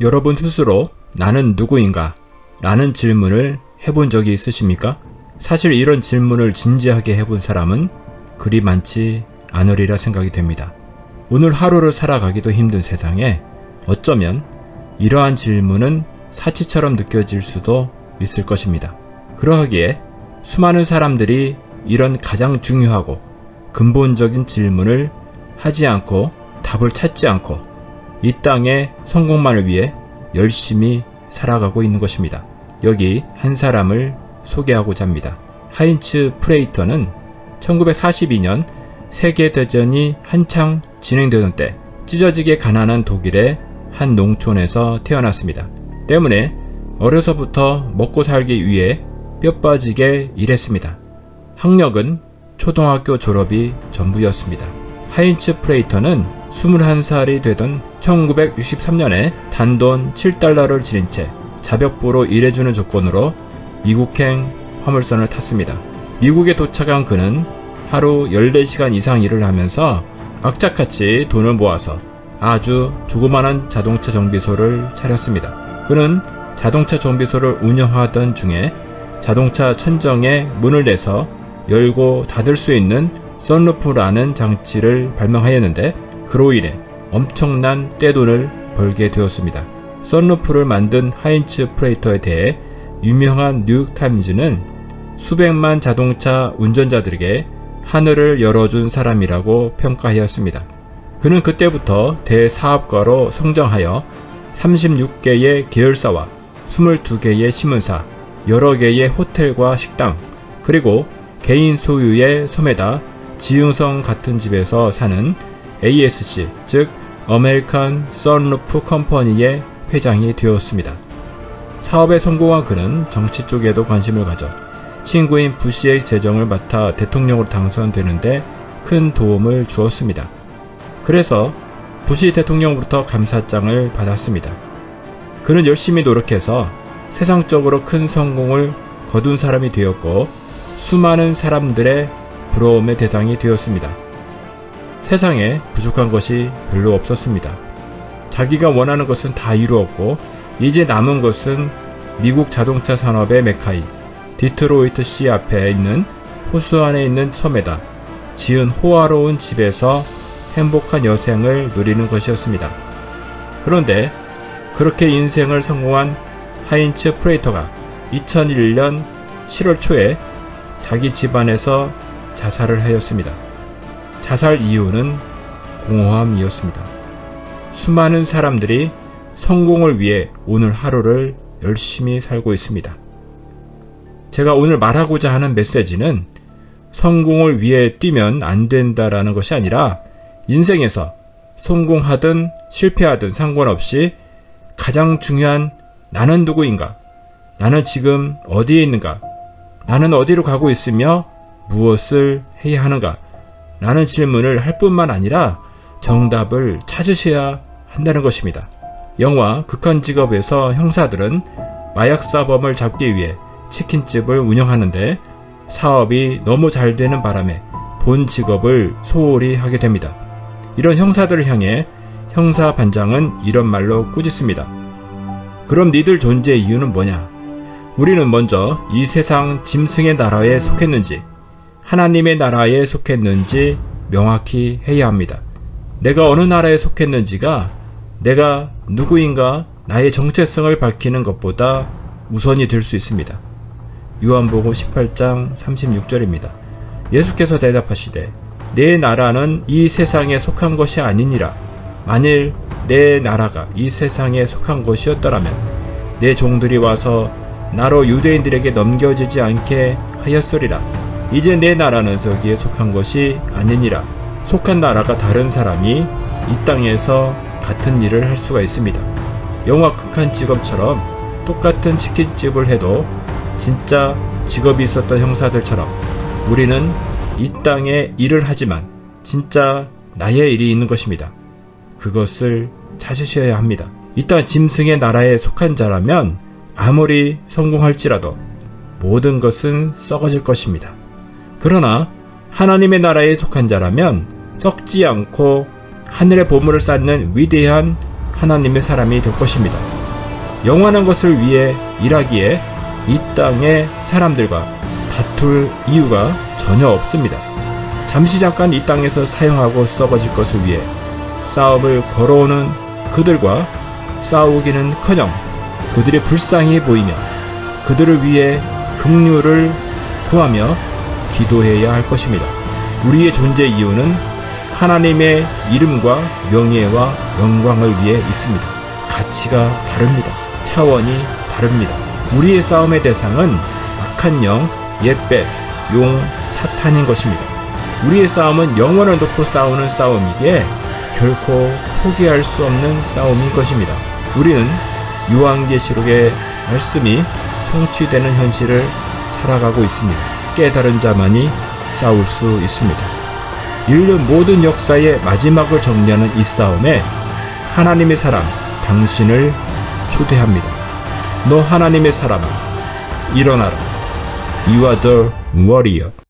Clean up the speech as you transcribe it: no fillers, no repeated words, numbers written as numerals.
여러분 스스로 나는 누구인가? 라는 질문을 해본 적이 있으십니까? 사실 이런 질문을 진지하게 해본 사람은 그리 많지 않으리라 생각이 됩니다. 오늘 하루를 살아가기도 힘든 세상에 어쩌면 이러한 질문은 사치처럼 느껴질 수도 있을 것입니다. 그러하기에 수많은 사람들이 이런 가장 중요하고 근본적인 질문을 하지 않고 답을 찾지 않고 이 땅의 성공만을 위해 열심히 살아가고 있는 것입니다. 여기 한 사람을 소개하고자 합니다. 하인츠 프레이터는 1942년 세계대전이 한창 진행되던 때 찢어지게 가난한 독일의 한 농촌에서 태어났습니다. 때문에 어려서부터 먹고 살기 위해 뼈 빠지게 일했습니다. 학력은 초등학교 졸업이 전부였습니다. 하인츠 프레이터는 21살이 되던 1963년에 단돈 7달러를 지닌 채 자벽부로 일해주는 조건으로 미국행 화물선을 탔습니다. 미국에 도착한 그는 하루 14시간 이상 일을 하면서 악착같이 돈을 모아서 아주 조그마한 자동차 정비소를 차렸습니다. 그는 자동차 정비소를 운영하던 중에 자동차 천정에 문을 내서 열고 닫을 수 있는 썬루프라는 장치를 발명하였는데 그로 인해 엄청난 떼돈을 벌게 되었습니다. 썬루프를 만든 하인츠 프레이터에 대해 유명한 뉴욕타임즈는 수백만 자동차 운전자들에게 하늘을 열어준 사람이라고 평가하였습니다. 그는 그때부터 대사업가로 성장하여 36개의 계열사와 22개의 신문사, 여러 개의 호텔과 식당, 그리고 개인 소유의 섬에다 지흥성 같은 집에서 사는 ASC, 즉 아메리칸 선루프 컴퍼니의 회장이 되었습니다. 사업에 성공한 그는 정치 쪽에도 관심을 가져 친구인 부시의 재정을 맡아 대통령으로 당선되는데 큰 도움을 주었습니다. 그래서 부시 대통령으로부터 감사장을 받았습니다. 그는 열심히 노력해서 세상적으로 큰 성공을 거둔 사람이 되었고 수많은 사람들의 부러움의 대상이 되었습니다. 세상에 부족한 것이 별로 없었습니다. 자기가 원하는 것은 다 이루었고 이제 남은 것은 미국 자동차 산업의 메카인 디트로이트시 앞에 있는 호수 안에 있는 섬에다 지은 호화로운 집에서 행복한 여생을 누리는 것이었습니다. 그런데 그렇게 인생을 성공한 하인츠 프레이터가 2001년 7월 초에 자기 집안에서 자살을 하였습니다. 자살 이유는 공허함이었습니다. 수많은 사람들이 성공을 위해 오늘 하루를 열심히 살고 있습니다. 제가 오늘 말하고자 하는 메시지는 성공을 위해 뛰면 안 된다라는 것이 아니라 인생에서 성공하든 실패하든 상관없이 가장 중요한 나는 누구인가? 나는 지금 어디에 있는가? 나는 어디로 가고 있으며 무엇을 해야 하는가? 라는 질문을 할 뿐만 아니라 정답을 찾으셔야 한다는 것입니다. 영화 극한 직업에서 형사들은 마약사범을 잡기 위해 치킨집을 운영하는데 사업이 너무 잘 되는 바람에 본 직업을 소홀히 하게 됩니다. 이런 형사들을 향해 형사 반장은 이런 말로 꾸짖습니다. 그럼 니들 존재의 이유는 뭐냐? 우리는 먼저 이 세상 짐승의 나라에 속했는지 하나님의 나라에 속했는지 명확히 해야 합니다. 내가 어느 나라에 속했는지가 내가 누구인가 나의 정체성을 밝히는 것보다 우선이 될 수 있습니다. 요한복음 18장 36절입니다. 예수께서 대답하시되 내 나라는 이 세상에 속한 것이 아니니라. 만일 내 나라가 이 세상에 속한 것이었더라면 내 종들이 와서 나로 유대인들에게 넘겨지지 않게 하였으리라. 이제 내 나라는 저기에 속한 것이 아니니라. 속한 나라가 다른 사람이 이 땅에서 같은 일을 할 수가 있습니다. 영화 극한 직업처럼 똑같은 치킨집을 해도 진짜 직업이 있었던 형사들처럼 우리는 이 땅에 일을 하지만 진짜 나의 일이 있는 것입니다. 그것을 찾으셔야 합니다. 이 땅 짐승의 나라에 속한 자라면 아무리 성공할지라도 모든 것은 썩어질 것입니다. 그러나 하나님의 나라에 속한 자라면 썩지 않고 하늘의 보물을 쌓는 위대한 하나님의 사람이 될 것입니다. 영원한 것을 위해 일하기에 이 땅의 사람들과 다툴 이유가 전혀 없습니다. 잠시 잠깐 이 땅에서 사용하고 썩어질 것을 위해 싸움을 걸어오는 그들과 싸우기는커녕 그들이 불쌍히 보이며 그들을 위해 긍휼을 구하며 기도해야 할 것입니다. 우리의 존재 이유는 하나님의 이름과 명예와 영광을 위해 있습니다. 가치가 다릅니다. 차원이 다릅니다. 우리의 싸움의 대상은 악한 영, 옛배, 용, 사탄인 것입니다. 우리의 싸움은 영혼을 놓고 싸우는 싸움이기에 결코 포기할 수 없는 싸움인 것입니다. 우리는 요한계시록의 말씀이 성취되는 현실을 살아가고 있습니다. 깨달은 자만이 싸울 수 있습니다. 인류 모든 역사의 마지막을 정리하는 이 싸움에 하나님의 사람, 당신을 초대합니다. 너 하나님의 사람아, 일어나라. You are the warrior.